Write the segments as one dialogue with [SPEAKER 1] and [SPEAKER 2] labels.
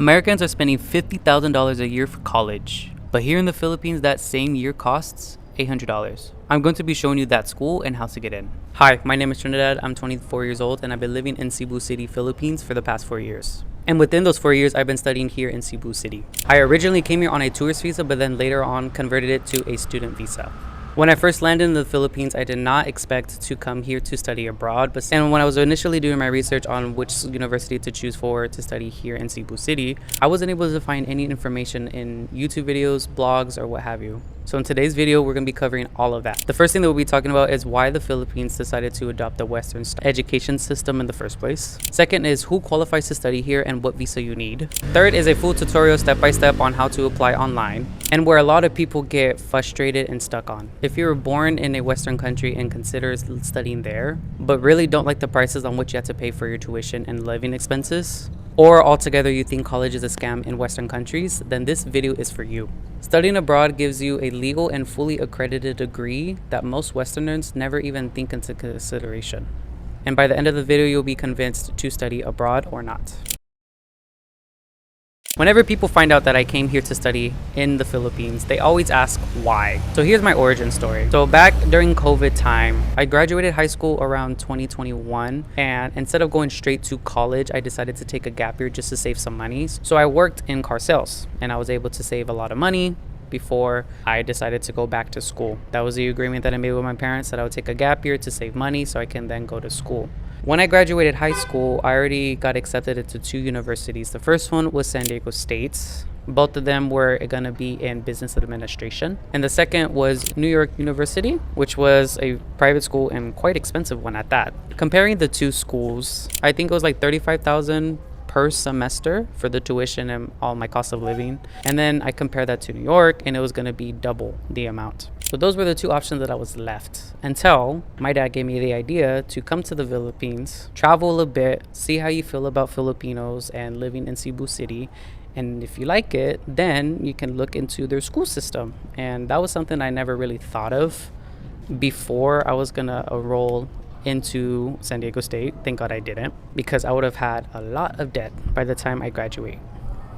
[SPEAKER 1] Americans are spending $50,000 a year for college, but here in the Philippines, that same year costs $800. I'm going to be showing you that school and how to get in. Hi, my name is Trinidad. I'm 24 years old and I've been living in Cebu City, Philippines for the past 4 years. And within those 4 years, I've been studying here in Cebu City. I originally came here on a tourist visa, but then later on converted it to a student visa. When I first landed in the Philippines, I did not expect to come here to study abroad. And when I was initially doing my research on which university to choose for to study here in Cebu City, I wasn't able to find any information in YouTube videos, blogs, or what have you. So in today's video, we're going to be covering all of that. The first thing that we'll be talking about is why the Philippines decided to adopt the Western education system in the first place. Second is who qualifies to study here and what visa you need. Third is a full tutorial step-by-step on how to apply online, and where a lot of people get frustrated and stuck on. If you were born in a Western country and consider studying there, but really don't like the prices on what you have to pay for your tuition and living expenses, or altogether you think college is a scam in Western countries, then this video is for you. Studying abroad gives you a legal and fully accredited degree that most Westerners never even think into consideration. And by the end of the video, you'll be convinced to study abroad or not. Whenever people find out that I came here to study in the Philippines, they always ask why. So here's my origin story. So back during COVID time, I graduated high school around 2021, and instead of going straight to college, I decided to take a gap year just to save some money. So I worked in car sales and I was able to save a lot of money before I decided to go back to school. That was the agreement that I made with my parents, that I would take a gap year to save money so I can then go to school. When I graduated high school, I already got accepted into 2 universities. The first one was San Diego State. Both of them were going to be in business administration. And the second was New York University, which was a private school and quite expensive one at that. Comparing the two schools, I think it was like $35,000 per semester for the tuition and all my cost of living. And then I compared that to New York and it was going to be double the amount. So those were the two options that I was left until my dad gave me the idea to come to the Philippines, travel a bit, see how you feel about Filipinos and living in Cebu City. And if you like it, then you can look into their school system. And that was something I never really thought of before I was gonna enroll into San Diego State. Thank God I didn't, because I would have had a lot of debt by the time I graduate.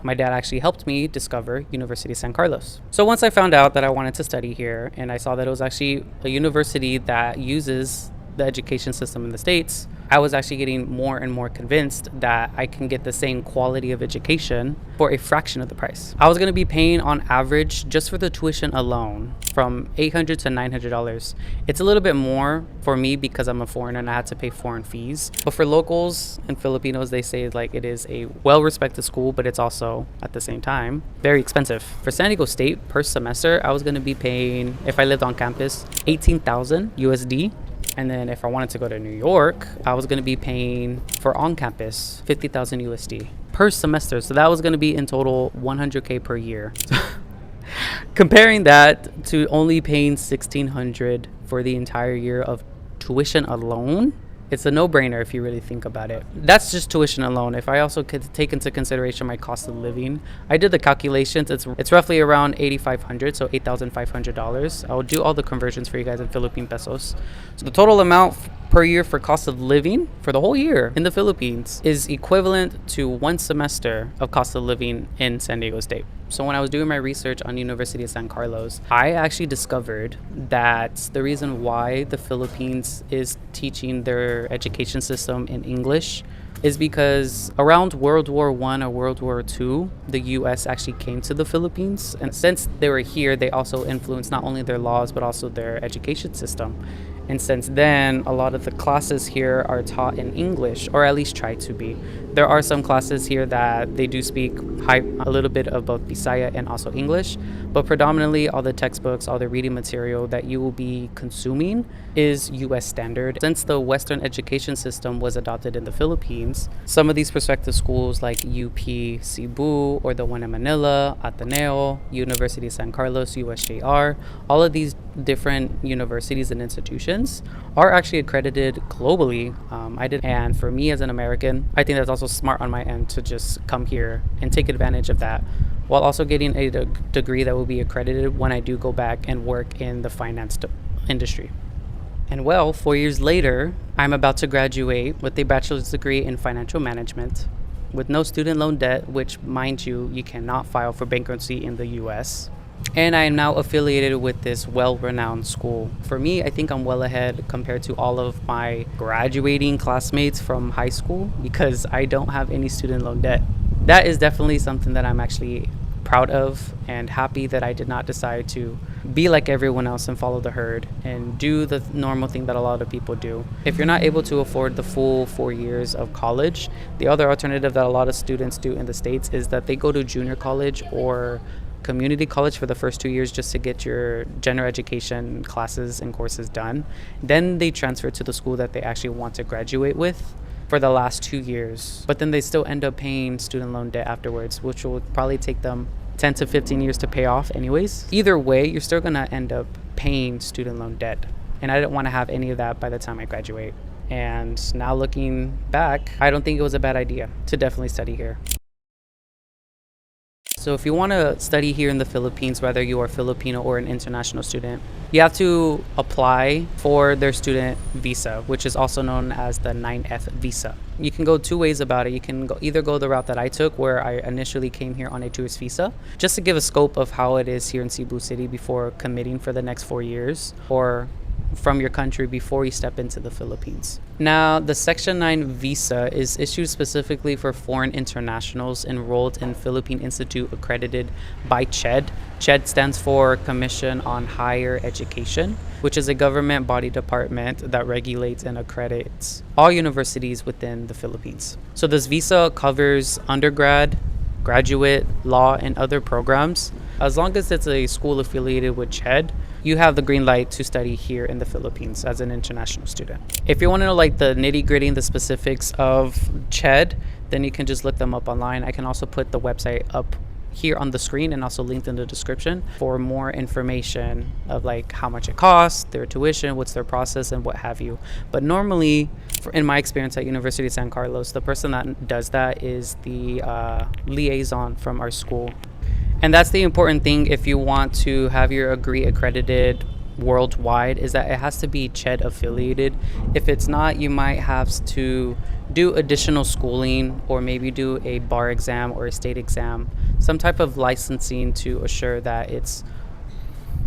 [SPEAKER 1] My dad actually helped me discover University of San Carlos. So once I found out that I wanted to study here and I saw that it was actually a university that uses the education system in the States, I was actually getting more and more convinced that I can get the same quality of education for a fraction of the price. I was going to be paying on average just for the tuition alone from $800 to $900. It's a little bit more for me because I'm a foreigner and I had to pay foreign fees. But for locals and Filipinos, they say like it is a well-respected school, but it's also at the same time very expensive. For San Diego State per semester, I was going to be paying, if I lived on campus, 18,000 USD. And then if I wanted to go to New York, I was going to be paying for on-campus 50,000 USD per semester. So that was going to be in total 100K per year. Comparing that to only paying 1,600 for the entire year of tuition alone, it's a no-brainer if you really think about it. That's just tuition alone. If I also could take into consideration my cost of living, I did the calculations. It's roughly around $8,500, so $8,500. I'll do all the conversions for you guys in Philippine pesos. So the total amount per year for cost of living for the whole year in the Philippines is equivalent to 1 semester of cost of living in San Diego State. So when I was doing my research on University of San Carlos, I actually discovered that the reason why the Philippines is teaching their education system in English is because around World War I or World War II, the US actually came to the Philippines. And since they were here, they also influenced not only their laws, but also their education system. And since then, a lot of the classes here are taught in English, or at least try to be. There are some classes here that they do speak a little bit of both Bisaya and also English, but predominantly all the textbooks, all the reading material that you will be consuming is US standard. Since the Western education system was adopted in the Philippines, some of these prospective schools like UP Cebu or the one in Manila, Ateneo, University of San Carlos, USJR, all of these different universities and institutions are actually accredited globally. And for me as an American, I think that's also smart on my end to just come here and take advantage of that, while also getting a degree that will be accredited when I do go back and work in the finance industry. And well, 4 years later, I'm about to graduate with a bachelor's degree in financial management. with no student loan debt, which, mind you, you cannot file for bankruptcy in the US. And I am now affiliated with this well-renowned school. For me, I think I'm well ahead compared to all of my graduating classmates from high school because I don't have any student loan debt. That is definitely something that I'm actually proud of and happy that I did not decide to be like everyone else and follow the herd and do the normal thing that a lot of people do. If you're not able to afford the full 4 years of college, the other alternative that a lot of students do in the States is that they go to junior college or community college for the first 2 years just to get your general education classes and courses done. Then they transfer to the school that they actually want to graduate with for the last 2 years. But then they still end up paying student loan debt afterwards, which will probably take them 10 to 15 years to pay off anyways. Either way, you're still gonna end up paying student loan debt. And I didn't want to have any of that by the time I graduate. And now looking back, I don't think it was a bad idea to definitely study here. So if you want to study here in the Philippines, whether you are Filipino or an international student, you have to apply for their student visa, which is also known as the 9F visa. You can go two ways about it. You can either go the route that I took, where I initially came here on a tourist visa, just to give a scope of how it is here in Cebu City before committing for the next 4 years, or from your country before you step into the Philippines. Now, the Section 9 visa is issued specifically for foreign internationals enrolled in Philippine Institute accredited by CHED. CHED stands for Commission on Higher Education, which is a government body department that regulates and accredits all universities within the Philippines. So this visa covers undergrad, graduate, law, and other programs. As long as it's a school affiliated with CHED, you have the green light to study here in the Philippines as an international student. If you want to know like the nitty gritty and the specifics of CHED, then you can just look them up online. I can also put the website up here on the screen and also linked in the description for more information of like how much it costs, their tuition, what's their process, and what have you. But normally, in my experience at University of San Carlos, the person that does that is the liaison from our school. And that's the important thing if you want to have your degree accredited worldwide, is that it has to be CHED affiliated. If it's not, you might have to do additional schooling or maybe do a bar exam or a state exam, some type of licensing to assure that it's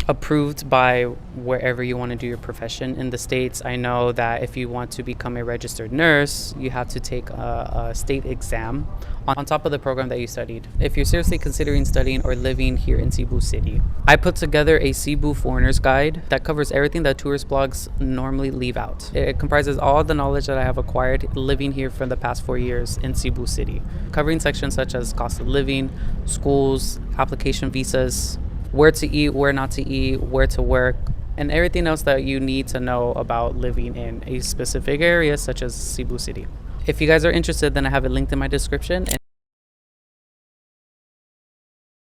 [SPEAKER 1] approved by wherever you want to do your profession. In the States, I know that if you want to become a registered nurse, you have to take a state exam on top of the program that you studied. If you're seriously considering studying or living here in Cebu City, I put together a Cebu Foreigners Guide that covers everything that tourist blogs normally leave out. It comprises all the knowledge that I have acquired living here for the past 4 years in Cebu City, covering sections such as cost of living, schools, application visas, where to eat, where not to eat, where to work, and everything else that you need to know about living in a specific area such as Cebu City. If you guys are interested, then I have it linked in my description.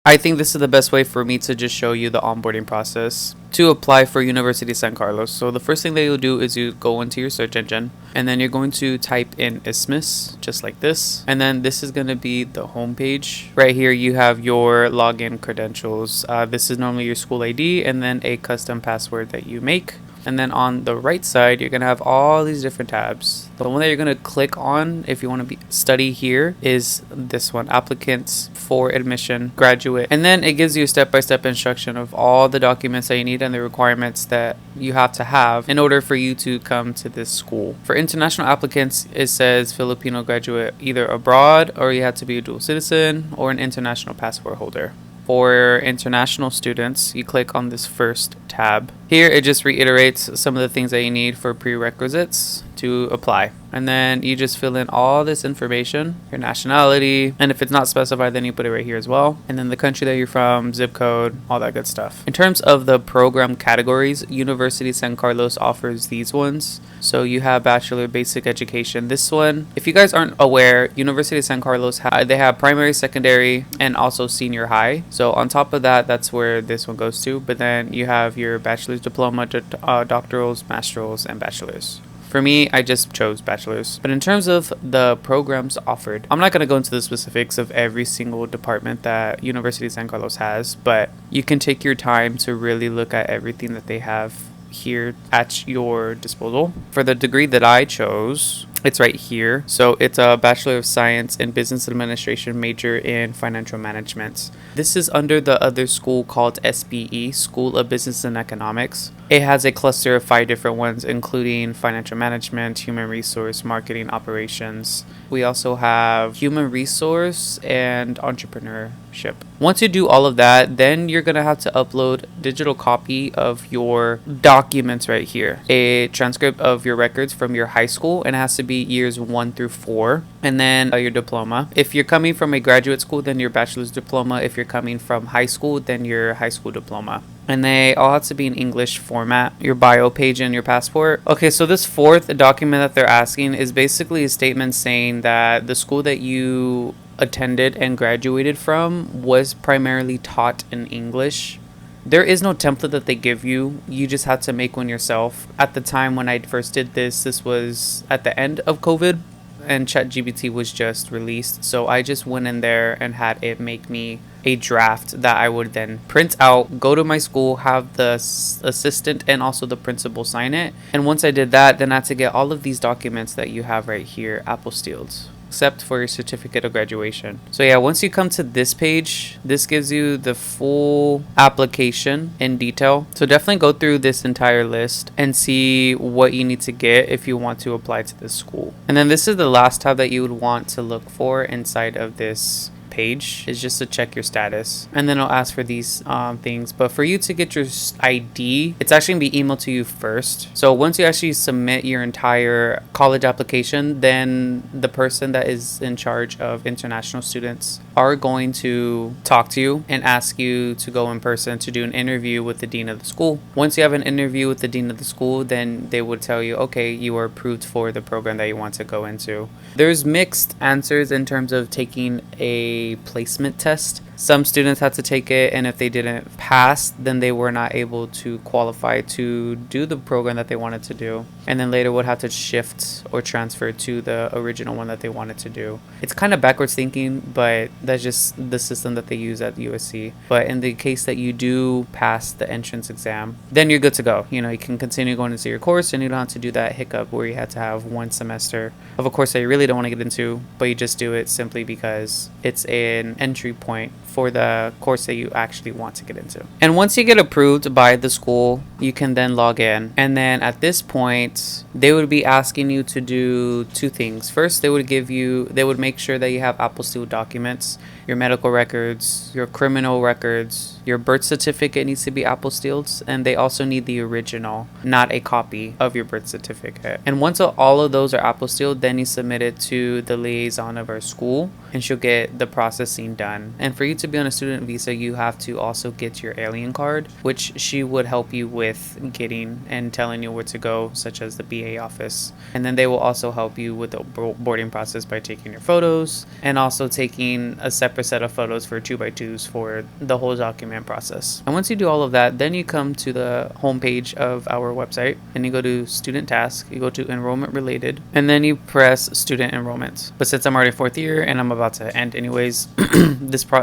[SPEAKER 1] I think this is the best way for me to just show you the onboarding process to apply for University of San Carlos. So the first thing that you'll do is you go into your search engine and then you're going to type in Isthmus, just like this. And then this is going to be the home page. Right here you have your login credentials. This is normally your school ID and then a custom password that you make. And then on the right side, you're going to have all these different tabs. The one that you're going to click on if you want to study here is this one, applicants for admission, graduate. And then it gives you a step-by-step instruction of all the documents that you need and the requirements that you have to have in order for you to come to this school. For international applicants, it says Filipino graduate either abroad, or you have to be a dual citizen or an international passport holder. For international students, you click on this first tab. Here it just reiterates some of the things that you need for prerequisites to apply. And then you just fill in all this information, your nationality, and if it's not specified, then you put it right here as well. And then the country that you're from, zip code, all that good stuff. In terms of the program categories, University of San Carlos offers these ones. So you have Bachelor Basic Education. This one, if you guys aren't aware, University of San Carlos, they have primary, secondary, and also senior high. So on top of that, that's where this one goes to. But then you have your bachelor's diploma, doctorals, masterals, and bachelors. For me, I just chose bachelor's. But in terms of the programs offered, I'm not going to go into the specifics of every single department that University of San Carlos has, but you can take your time to really look at everything that they have here at your disposal. For the degree that I chose, It's right here. So it's a Bachelor of Science in Business Administration, major in Financial Management. This is under the other school called SBE, School of Business and Economics. It has a cluster of 5 different ones, including Financial Management, Human Resource, Marketing, Operations. We also have Human Resource and Entrepreneurship. Once you do all of that, then you're going to have to upload digital copy of your documents right here. A transcript of your records from your high school, and it has to be years 1 through 4. And then your diploma. If you're coming from a graduate school, then your bachelor's diploma. If you're coming from high school, then your high school diploma. And they all have to be in English format, your bio page and your passport. Okay, so this fourth document that they're asking is basically a statement saying that the school that you attended and graduated from was primarily taught in English. There is no template that they give you. You just have to make one yourself. At the time when I first did this was at the end of COVID, and ChatGPT was just released. So I just went in there and had it make me a draft that I would then print out, go to my school, have the assistant and also the principal sign it. And once I did that, then I had to get all of these documents that you have right here apostilled, except for your certificate of graduation. So yeah, once you come to this page, this gives you the full application in detail. So definitely go through this entire list and see what you need to get if you want to apply to this school. And then this is the last tab that you would want to look for inside of this page, is just to check your status, and then it'll ask for these things. But for you to get your ID, it's actually gonna be emailed to you first. So once you actually submit your entire college application, then the person that is in charge of international students are going to talk to you and ask you to go in person to do an interview with the dean of the school. Once you have an interview with the dean of the school, then they would tell you, okay, you are approved for the program that you want to go into. There's mixed answers in terms of taking a placement test. Some students had to take it, and if they didn't pass, then they were not able to qualify to do the program that they wanted to do, and then later would have to shift or transfer to the original one that they wanted to do. It's kind of backwards thinking, but that's just the system that they use at USC. But in the case that you do pass the entrance exam, then you're good to go. You know, you can continue going into your course, and you don't have to do that hiccup where you had to have 1 semester of a course that you really don't want to get into, but you just do it simply because it's an entry point for the course that you actually want to get into. And once you get approved by the school, you can then log in. And then at this point, they would be asking you to do 2 things. First, they would make sure that you have apostille documents, your medical records, your criminal records, your birth certificate needs to be apostilled, and they also need the original, not a copy of your birth certificate. And once all of those are apostilled, then you submit it to the liaison of our school, and she'll get the processing done. And for you to be on a student visa, you have to also get your alien card, which she would help you with getting and telling you where to go, such as the BA office. And then they will also help you with the boarding process by taking your photos and also taking a separate set of photos for 2x2s for the whole document process. And once you do all of that, then you come to the homepage of our website and you go to student task, you go to enrollment related, and then you press student enrollment. But since I'm already 4th year and I'm about to end anyways,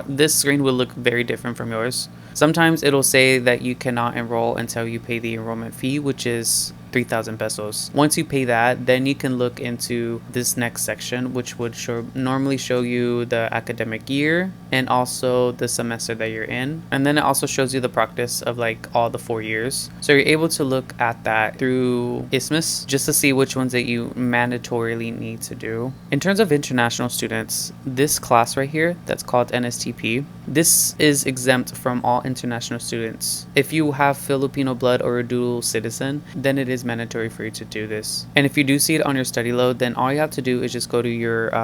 [SPEAKER 1] this screen will look very different from yours. Sometimes it'll say that you cannot enroll until you pay the enrollment fee, which is 3,000 pesos. Once you pay that, then you can look into this next section, which would normally show you the academic year and also the semester that you're in. And then it also shows you the practice of like all the 4 years. So you're able to look at that through ISMIS just to see which ones that you mandatorily need to do. In terms of international students, this class right here that's called NSTP, this is exempt from all international students. If you have Filipino blood or a dual citizen, then it is mandatory for you to do this. And if you do see it on your study load, then all you have to do is just go to your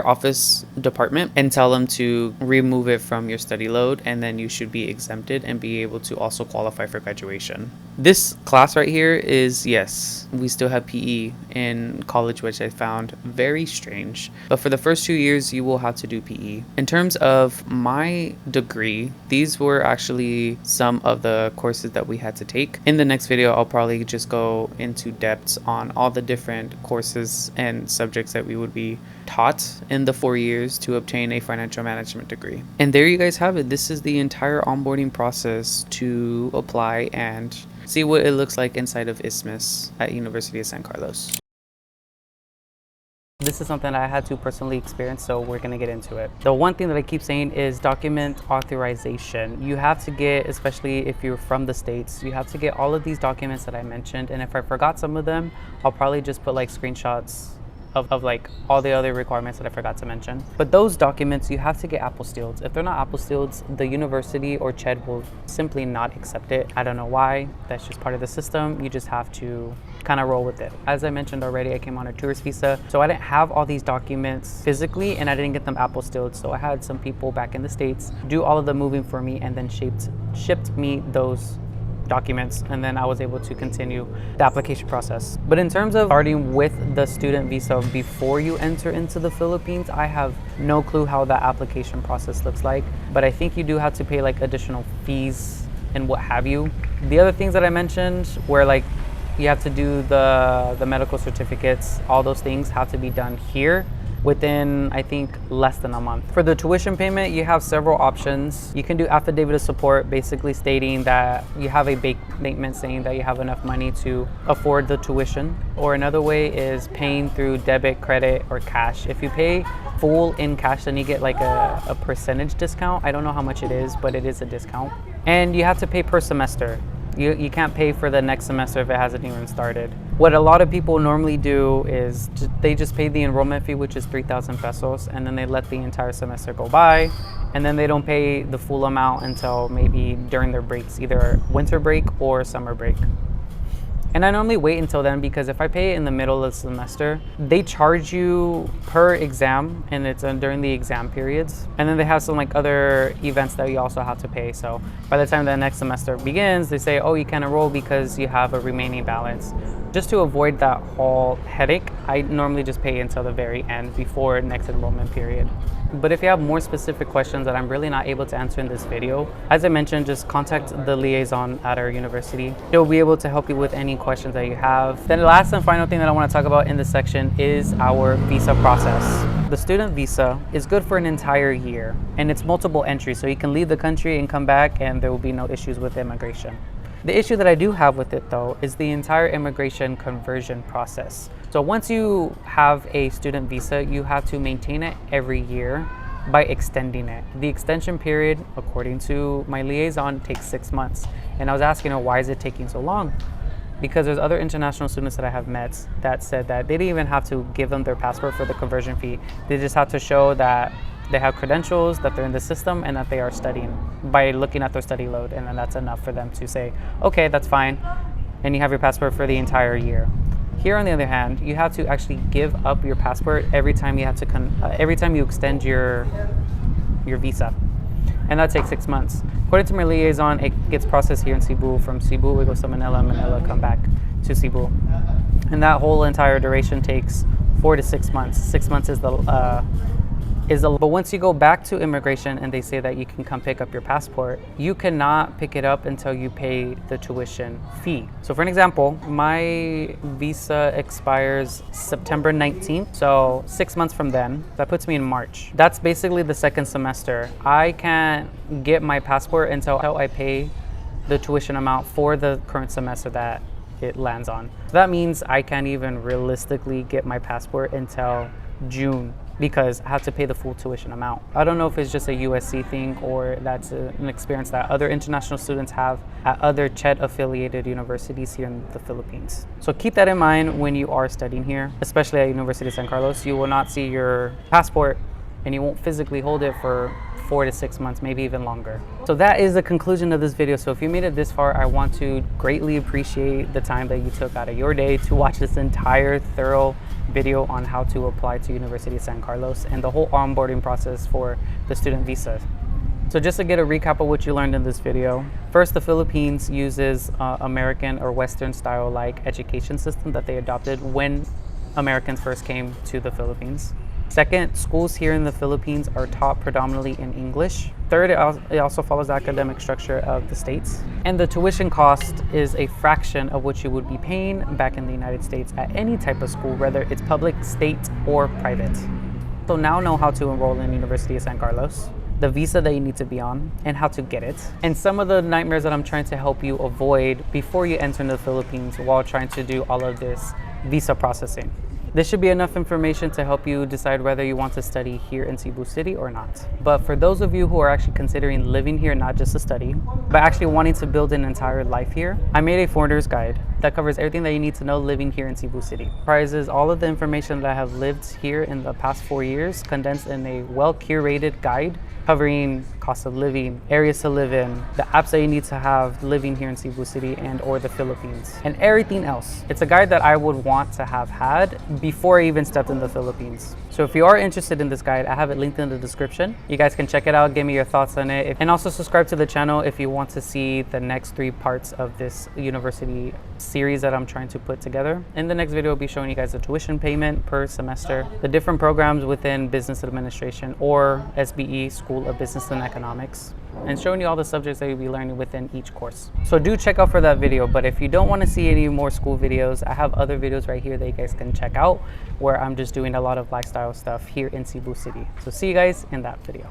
[SPEAKER 1] office department and tell them to remove it from your study load, and then you should be exempted and be able to also qualify for graduation. This class right here is, yes, we still have PE in college, which I found very strange. But for the first 2 years, you will have to do PE. In terms of my degree, these were actually some of the courses that we had to take. In the next video, I'll probably just go into depth on all the different courses and subjects that we would be taught in the 4 years to obtain a financial management degree. And there you guys have it. This is the entire onboarding process to apply and see what it looks like inside of ISMIS at University of San Carlos. This is something I had to personally experience, so we're gonna get into it. The one thing that I keep saying is document authorization. You have to get, especially if you're from the States, you have to get all of these documents that I mentioned. And if I forgot some of them, I'll probably just put like screenshots of like all the other requirements that I forgot to mention. But those documents, you have to get apostilled. If they're not apostilled, the university or CHED will simply not accept it. I don't know why, that's just part of the system. You just have to kind of roll with it. As I mentioned already, I came on a tourist visa, so I didn't have all these documents physically and I didn't get them apostilled. So I had some people back in the States do all of the moving for me and then shipped me those documents, and then I was able to continue the application process. But in terms of starting with the student visa before you enter into the Philippines, I have no clue how that application process looks like, but I think you do have to pay like additional fees and what have you. The other things that I mentioned where like you have to do the medical certificates, all those things have to be done here within, I think, less than a month. For the tuition payment, you have several options. You can do affidavit of support, basically stating that you have a bank statement saying that you have enough money to afford the tuition. Or another way is paying through debit, credit, or cash. If you pay full in cash, then you get like a percentage discount. I don't know how much it is, but it is a discount. And you have to pay per semester. You can't pay for the next semester if it hasn't even started. What a lot of people normally do is they just pay the enrollment fee, which is 3,000 pesos, and then they let the entire semester go by, and then they don't pay the full amount until maybe during their breaks, either winter break or summer break. And I normally wait until then because if I pay it in the middle of the semester, they charge you per exam and it's during the exam periods. And then they have some like other events that you also have to pay. So by the time the next semester begins, they say, oh, you can't enroll because you have a remaining balance. Just to avoid that whole headache, I normally just pay until the very end before next enrollment period. But if you have more specific questions that I'm really not able to answer in this video, as I mentioned, just contact the liaison at our university. They'll be able to help you with any questions that you have. Then the last and final thing that I want to talk about in this section is our visa process. The student visa is good for an entire year and it's multiple entries, so you can leave the country and come back and there will be no issues with immigration. The issue that I do have with it though is the entire immigration conversion process. So once you have a student visa, you have to maintain it every year by extending it. The extension period, according to my liaison, takes 6 months. And I was asking her, why is it taking so long? Because there's other international students that I have met that said that they didn't even have to give them their passport for the conversion fee. They just have to show that they have credentials, that they're in the system, and that they are studying by looking at their study load. And then that's enough for them to say, okay, that's fine. And you have your passport for the entire year. Here, on the other hand, you have to actually give up your passport every time you have to every time you extend your visa, and that takes 6 months. According to my liaison, it gets processed here in Cebu. From Cebu, it goes to Manila. Manila, come back to Cebu, and that whole entire duration takes 4 to 6 months. 6 months is but once you go back to immigration and they say that you can come pick up your passport, you cannot pick it up until you pay the tuition fee. So for an example, my visa expires September 19th, so 6 months from then. That puts me in March. That's basically the second semester. I can't get my passport until I pay the tuition amount for the current semester that it lands on. So that means I can't even realistically get my passport until June, because I have to pay the full tuition amount. I don't know if it's just a USC thing or that's an experience that other international students have at other CHED affiliated universities here in the Philippines. So keep that in mind when you are studying here, especially at University of San Carlos. You will not see your passport and you won't physically hold it for 4 to 6 months, maybe even longer. So that is the conclusion of this video. So if you made it this far, I want to greatly appreciate the time that you took out of your day to watch this entire thorough video on how to apply to University of San Carlos and the whole onboarding process for the student visa. So just to get a recap of what you learned in this video, first, the Philippines uses American or Western style like education system that they adopted when Americans first came to the Philippines. Second, schools here in the Philippines are taught predominantly in English. Third, it also follows the academic structure of the States. And the tuition cost is a fraction of what you would be paying back in the United States at any type of school, whether it's public, state, or private. So now know how to enroll in University of San Carlos, the visa that you need to be on, and how to get it, and some of the nightmares that I'm trying to help you avoid before you enter into the Philippines while trying to do all of this visa processing. This should be enough information to help you decide whether you want to study here in Cebu City or not. But for those of you who are actually considering living here, not just to study, but actually wanting to build an entire life here, I made a foreigner's guide that covers everything that you need to know living here in Cebu City. It comprises all of the information that I have lived here in the past 4 years, condensed in a well-curated guide covering cost of living, areas to live in, the apps that you need to have living here in Cebu City and or the Philippines, and everything else. It's a guide that I would want to have had before I even stepped in the Philippines. So if you are interested in this guide, I have it linked in the description. You guys can check it out, give me your thoughts on it, and also subscribe to the channel if you want to see the next 3 parts of this university series that I'm trying to put together. In the next video, I'll be showing you guys the tuition payment per semester, the different programs within business administration or SBE, School of Business and Economics, and showing you all the subjects that you'll be learning within each course. So do check out for that video, but if you don't want to see any more school videos, I have other videos right here that you guys can check out where I'm just doing a lot of lifestyle stuff here in Cebu City. So see you guys in that video.